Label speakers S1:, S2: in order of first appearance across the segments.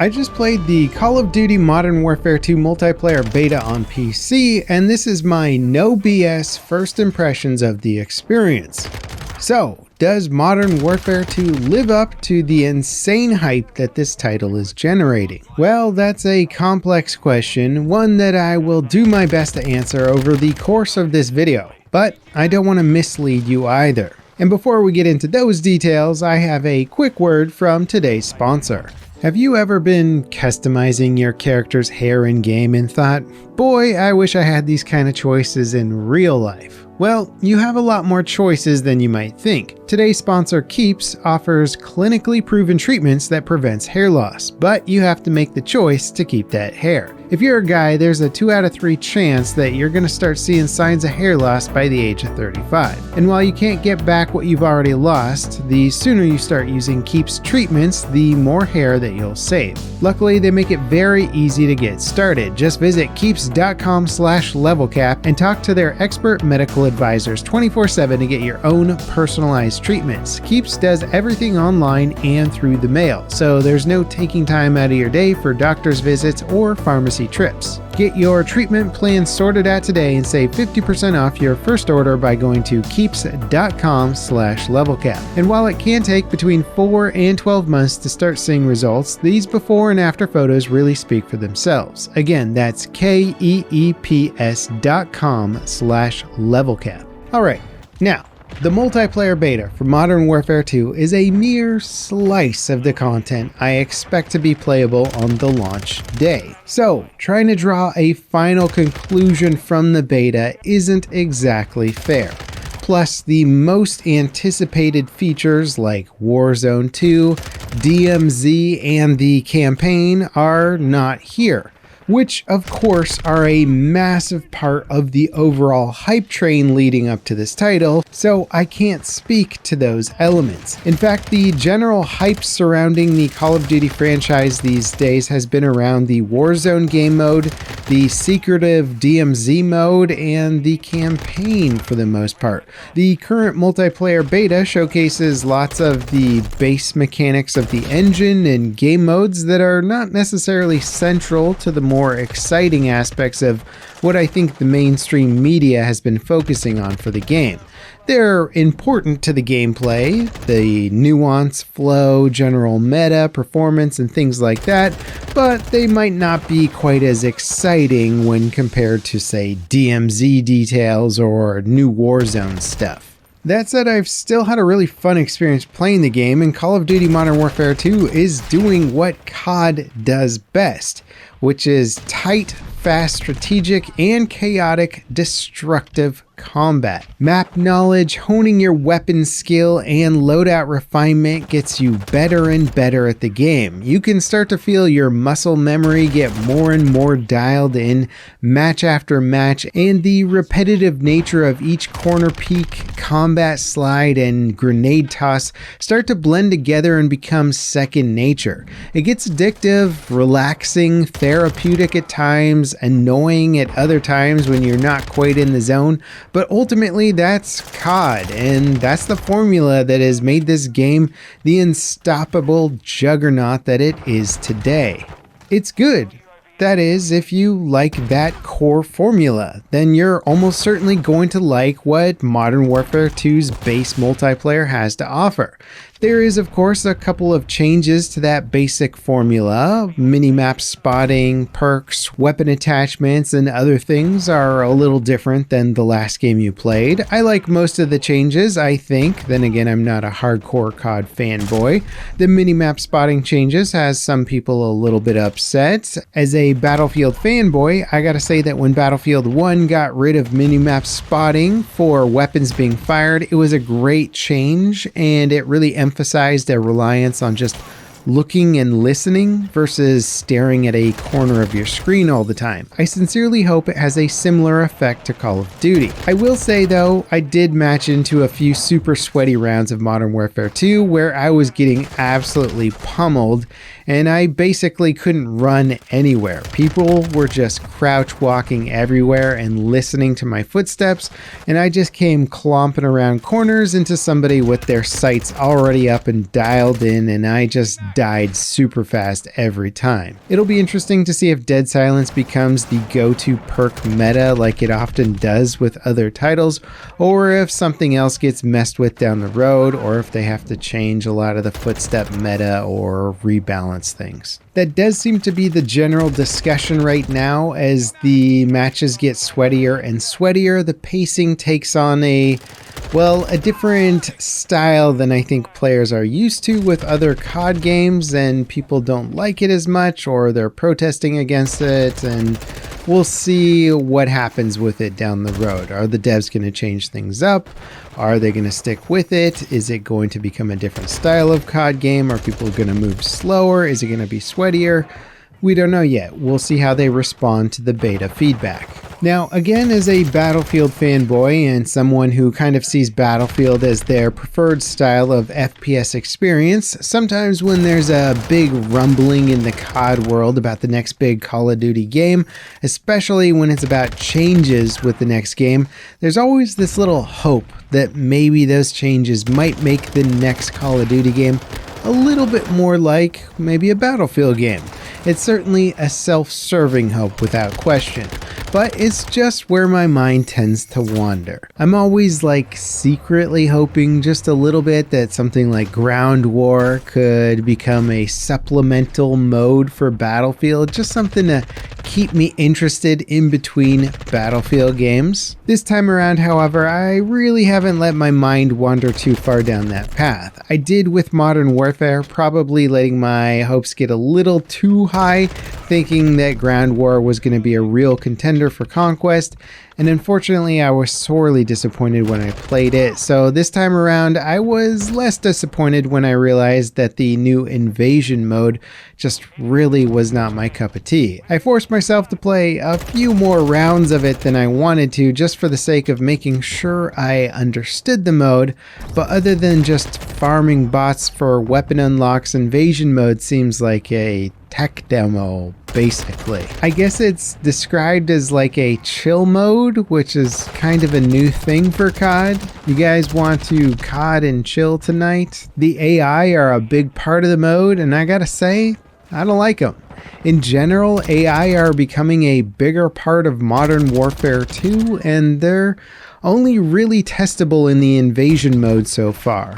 S1: I just played the Call of Duty Modern Warfare 2 multiplayer beta on PC, and this is my no BS first impressions of the experience. So, does Modern Warfare 2 live up to the insane hype that this title is generating? Well, that's a complex question, one that I will do my best to answer over the course of this video, but I don't want to mislead you either. And before we get into those details, I have a quick word from today's sponsor. Have you ever been customizing your character's hair in-game and thought, boy, I wish I had these kind of choices in real life? Well, you have a lot more choices than you might think. Today's sponsor, Keeps, offers clinically proven treatments that prevents hair loss, but you have to make the choice to keep that hair. If you're a guy, there's a 2 out of 3 chance that you're going to start seeing signs of hair loss by the age of 35. And while you can't get back what you've already lost, the sooner you start using Keeps treatments, the more hair that you'll save. Luckily, they make it very easy to get started. Just visit keeps.com/levelcap and talk to their expert medical advisors 24/7 to get your own personalized treatments. Keeps does everything online and through the mail, so there's no taking time out of your day for doctor's visits or pharmacy trips. Get your treatment plan sorted out today and save 50% off your first order by going to keeps.com/levelcap. And while it can take between 4 and 12 months to start seeing results, these before and after photos really speak for themselves. Again, that's keeps.com/levelcap. Alright, now, the multiplayer beta for Modern Warfare 2 is a mere slice of the content I expect to be playable on the launch day. So, trying to draw a final conclusion from the beta isn't exactly fair. Plus, the most anticipated features like Warzone 2, DMZ, and the campaign are not here, which of course are a massive part of the overall hype train leading up to this title, so I can't speak to those elements. In fact, the general hype surrounding the Call of Duty franchise these days has been around the Warzone game mode, the secretive DMZ mode, and the campaign for the most part. The current multiplayer beta showcases lots of the base mechanics of the engine and game modes that are not necessarily central to the more exciting aspects of what I think the mainstream media has been focusing on for the game. They're important to the gameplay, the nuance, flow, general meta, performance, and things like that, but they might not be quite as exciting when compared to, say, DMZ details or new Warzone stuff. That said, I've still had a really fun experience playing the game, and Call of Duty Modern Warfare 2 is doing what COD does best, which is tight, fast, strategic, and chaotic, destructive combat. Map knowledge, honing your weapon skill, and loadout refinement gets you better and better at the game. You can start to feel your muscle memory get more and more dialed in match after match, and the repetitive nature of each corner peek, combat slide, and grenade toss start to blend together and become second nature. It gets addictive, relaxing, therapeutic at times, annoying at other times when you're not quite in the zone, but ultimately that's COD, and that's the formula that has made this game the unstoppable juggernaut that it is today. It's good. That is, if you like that core formula, then you're almost certainly going to like what Modern Warfare 2's base multiplayer has to offer. There is, of course, a couple of changes to that basic formula. Minimap spotting, perks, weapon attachments, and other things are a little different than the last game you played. I like most of the changes, I think. Then again, I'm not a hardcore COD fanboy. The minimap spotting changes has some people a little bit upset. As a Battlefield fanboy, I gotta say that when Battlefield 1 got rid of minimap spotting for weapons being fired, it was a great change, and it really emphasized a reliance on just looking and listening versus staring at a corner of your screen all the time. I sincerely hope it has a similar effect to Call of Duty. I will say though, I did match into a few super sweaty rounds of Modern Warfare 2 where I was getting absolutely pummeled, and I basically couldn't run anywhere. People were just crouch walking everywhere and listening to my footsteps, and I just came clomping around corners into somebody with their sights already up and dialed in, and I just died super fast every time. It'll be interesting to see if Dead Silence becomes the go-to perk meta like it often does with other titles, or if something else gets messed with down the road, or if they have to change a lot of the footstep meta or rebalance things. That does seem to be the general discussion right now. As the matches get sweatier and sweatier, the pacing takes on a different style than I think players are used to with other COD games, and people don't like it as much, or they're protesting against it, and we'll see what happens with it down the road. Are the devs going to change things up? Are they going to stick with it? Is it going to become a different style of COD game? Are people going to move slower? Is it going to be sweatier? We don't know yet. We'll see how they respond to the beta feedback. Now, again, as a Battlefield fanboy and someone who kind of sees Battlefield as their preferred style of FPS experience, sometimes when there's a big rumbling in the COD world about the next big Call of Duty game, especially when it's about changes with the next game, there's always this little hope that maybe those changes might make the next Call of Duty game a little bit more like maybe a Battlefield game. It's certainly a self-serving hope without question, but it's just where my mind tends to wander. I'm always secretly hoping just a little bit that something like Ground War could become a supplemental mode for Battlefield, just something to keep me interested in between Battlefield games. This time around, however, I really haven't let my mind wander too far down that path. I did with Modern Warfare, probably letting my hopes get a little too high, thinking that Ground War was going to be a real contender for Conquest, and unfortunately I was sorely disappointed when I played it. So this time around I was less disappointed when I realized that the new Invasion mode just really was not my cup of tea. I forced myself to play a few more rounds of it than I wanted to, just for the sake of making sure I understood the mode, but other than just farming bots for weapon unlocks, Invasion mode seems like a tech demo, basically. I guess it's described as like a chill mode, which is kind of a new thing for COD. You guys want to COD and chill tonight? The AI are a big part of the mode, and I gotta say, I don't like them. In general, AI are becoming a bigger part of Modern Warfare 2, and they're only really testable in the Invasion mode so far.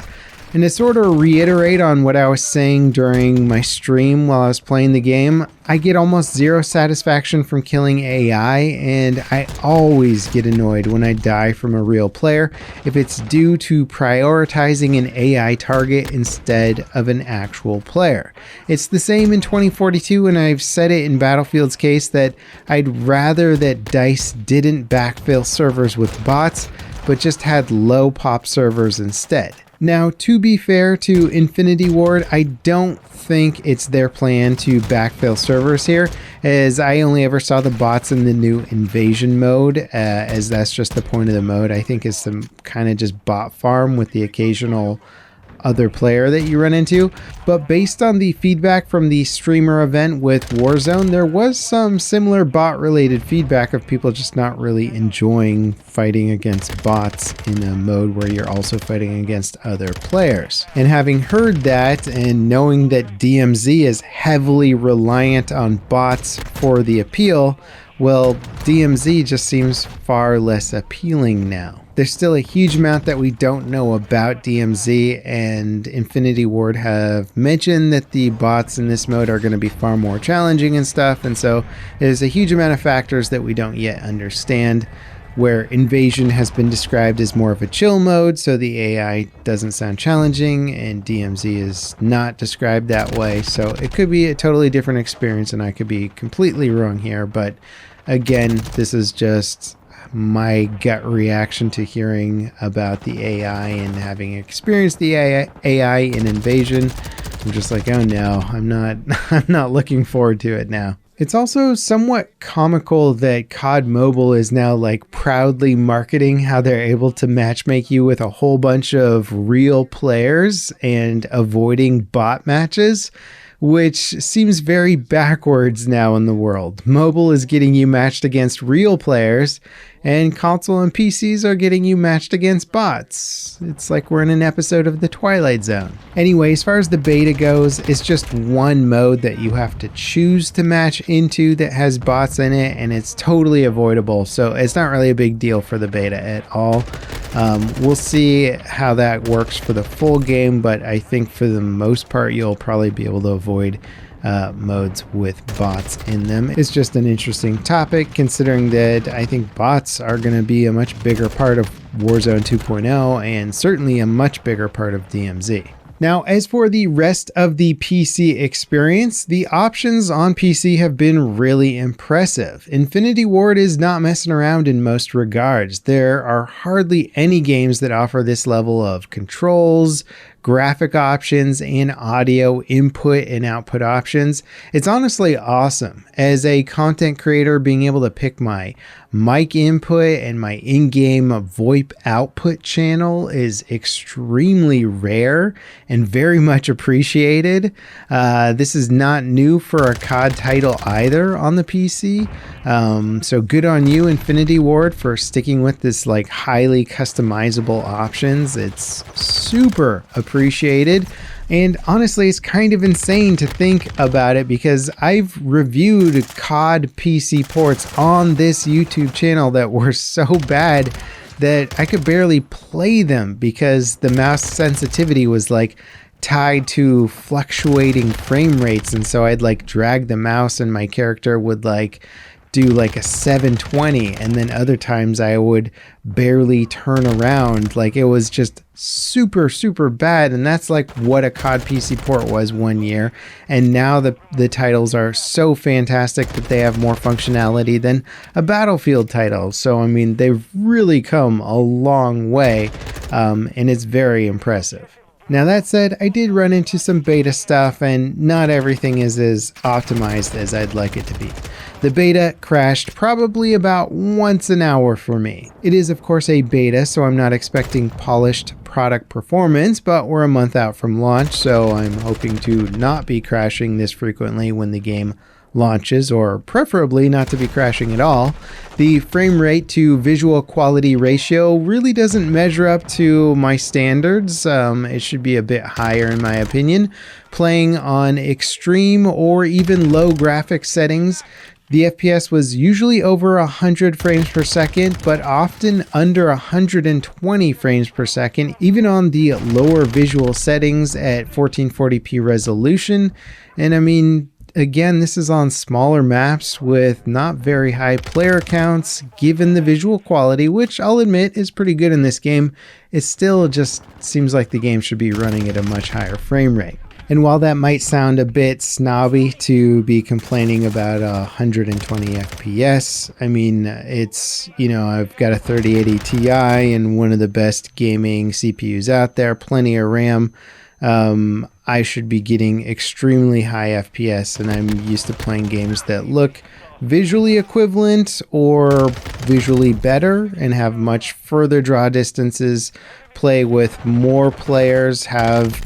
S1: And to sort of reiterate on what I was saying during my stream while I was playing the game, I get almost zero satisfaction from killing AI, and I always get annoyed when I die from a real player if it's due to prioritizing an AI target instead of an actual player. It's the same in 2042, and I've said it in Battlefield's case that I'd rather that DICE didn't backfill servers with bots, but just had low pop servers instead. Now, to be fair to Infinity Ward, I don't think it's their plan to backfill servers here, as I only ever saw the bots in the new Invasion mode, as that's just the point of the mode. I think it's some kind of just bot farm with the occasional other player that you run into. But based on the feedback from the streamer event with Warzone, there was some similar bot related feedback of people just not really enjoying fighting against bots in a mode where you're also fighting against other players. And having heard that and knowing that DMZ is heavily reliant on bots for the appeal, well, DMZ just seems far less appealing now. There's still a huge amount that we don't know about DMZ, and Infinity Ward have mentioned that the bots in this mode are going to be far more challenging and stuff, and so there's a huge amount of factors that we don't yet understand. Where Invasion has been described as more of a chill mode, so the AI doesn't sound challenging, and DMZ is not described that way, so it could be a totally different experience, and I could be completely wrong here, but again, this is just my gut reaction to hearing about the AI and having experienced the AI in Invasion. I'm just like, oh no, I'm not looking forward to it now. It's also somewhat comical that COD Mobile is now like proudly marketing how they're able to matchmake you with a whole bunch of real players and avoiding bot matches, which seems very backwards now in the world. Mobile is getting you matched against real players, and console and PCs are getting you matched against bots. It's like we're in an episode of The Twilight Zone. Anyway, as far as the beta goes, it's just one mode that you have to choose to match into that has bots in it, and it's totally avoidable, so it's not really a big deal for the beta at all. We'll see how that works for the full game, but I think for the most part you'll probably be able to avoid modes with bots in them. It's just an interesting topic, considering that I think bots are going to be a much bigger part of Warzone 2.0 and certainly a much bigger part of DMZ. Now, as for the rest of the PC experience, the options on PC have been really impressive. Infinity Ward is not messing around in most regards. There are hardly any games that offer this level of controls, graphic options, and audio input and output options. It's honestly awesome. As a content creator, being able to pick my mic input and my in-game VoIP output channel is extremely rare and very much appreciated. This is not new for a COD title either on the PC. So good on you, Infinity Ward, for sticking with this like highly customizable options. It's super appreciated. And honestly, it's kind of insane to think about it, because I've reviewed COD PC ports on this YouTube channel that were so bad that I could barely play them because the mouse sensitivity was like tied to fluctuating frame rates. And so I'd like drag the mouse and my character would like do like a 720, and then other times I would barely turn around. Like it was just super bad, and that's like what a COD PC port was one year. And now the titles are so fantastic that they have more functionality than a Battlefield title. So I mean, they've really come a long way, and it's very impressive. Now that said, I did run into some beta stuff, and not everything is as optimized as I'd like it to be. The beta crashed probably about once an hour for me. It is of course a beta, so I'm not expecting polished product performance, but we're a month out from launch, so I'm hoping to not be crashing this frequently when the game launches, or preferably not to be crashing at all. The frame rate to visual quality ratio really doesn't measure up to my standards. It should be a bit higher in my opinion. Playing on extreme or even low graphics settings, the FPS was usually over 100 frames per second, but often under 120 frames per second, even on the lower visual settings at 1440p resolution. And I mean, again, this is on smaller maps with not very high player counts. Given the visual quality, which I'll admit is pretty good in this game, it still just seems like the game should be running at a much higher frame rate. And while that might sound a bit snobby to be complaining about 120 FPS, I mean, it's, you know, I've got a 3080 Ti and one of the best gaming CPUs out there, plenty of RAM. I should be getting extremely high FPS, and I'm used to playing games that look visually equivalent or visually better and have much further draw distances, play with more players, have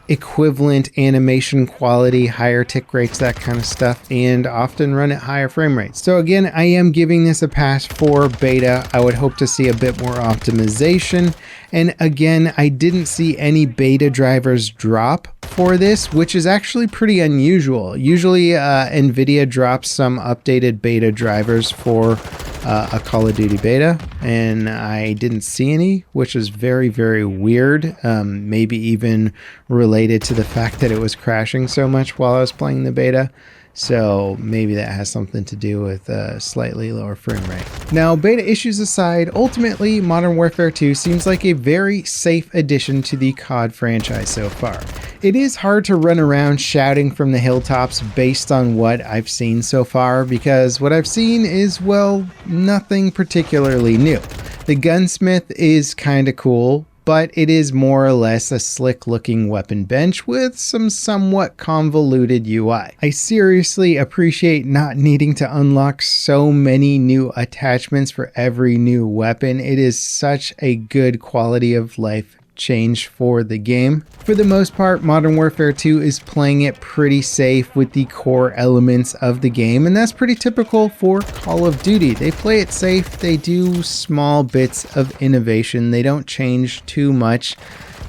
S1: equivalent animation quality, higher tick rates, that kind of stuff, and often run at higher frame rates. So again, I am giving this a pass for beta. I would hope to see a bit more optimization. And again, I didn't see any beta drivers drop for this, which is actually pretty unusual. Usually NVIDIA drops some updated beta drivers for a Call of Duty beta, and I didn't see any, which is very weird. Maybe even related to the fact that it was crashing so much while I was playing the beta. So maybe that has something to do with a slightly lower frame rate. Now, beta issues aside, ultimately Modern Warfare 2 seems like a very safe addition to the COD franchise so far. It is hard to run around shouting from the hilltops based on what I've seen so far, because what I've seen is, well, nothing particularly new. The gunsmith is kinda cool, but it is more or less a slick looking weapon bench with some somewhat convoluted UI. I seriously appreciate not needing to unlock so many new attachments for every new weapon. It is such a good quality of life change for the game. For the most part, Modern Warfare 2 is playing it pretty safe with the core elements of the game, and that's pretty typical for Call of Duty. They play it safe, they do small bits of innovation, they don't change too much.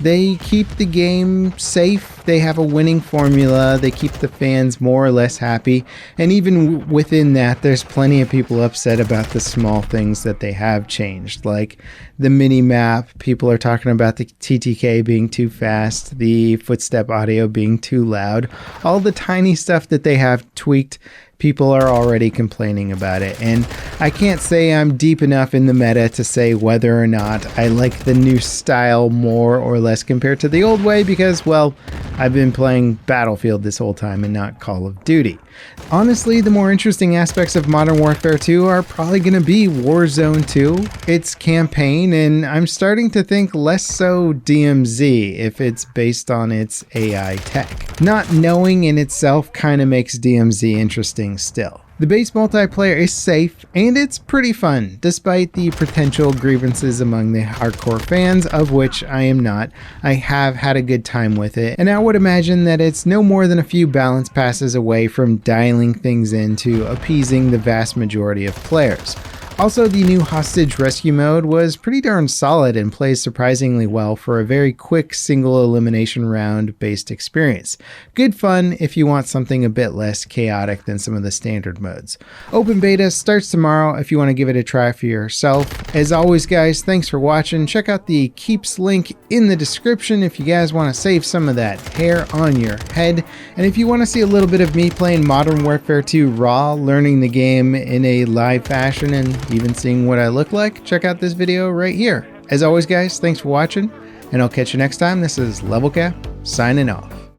S1: They keep the game safe, they have a winning formula, they keep the fans more or less happy, and even within that, there's plenty of people upset about the small things that they have changed, like the mini-map. People are talking about the TTK being too fast, the footstep audio being too loud, all the tiny stuff that they have tweaked. People are already complaining about it, and I can't say I'm deep enough in the meta to say whether or not I like the new style more or less compared to the old way because, well, I've been playing Battlefield this whole time and not Call of Duty. Honestly, the more interesting aspects of Modern Warfare 2 are probably going to be Warzone 2, its campaign, and I'm starting to think less so DMZ if it's based on its AI tech. Not knowing in itself kind of makes DMZ interesting still. The base multiplayer is safe and it's pretty fun, despite the potential grievances among the hardcore fans, of which I am not. I have had a good time with it, and I would imagine that it's no more than a few balance passes away from dialing things into appeasing the vast majority of players. Also, the new hostage rescue mode was pretty darn solid and plays surprisingly well for a very quick single elimination round based experience. Good fun if you want something a bit less chaotic than some of the standard modes. Open beta starts tomorrow if you want to give it a try for yourself. As always guys, thanks for watching. Check out the Keeps link in the description if you guys want to save some of that hair on your head. And if you want to see a little bit of me playing Modern Warfare 2 raw, learning the game in a live fashion and even seeing what I look like, check out this video right here. As always guys, thanks for watching, and I'll catch you next time. This is Levelcap, signing off.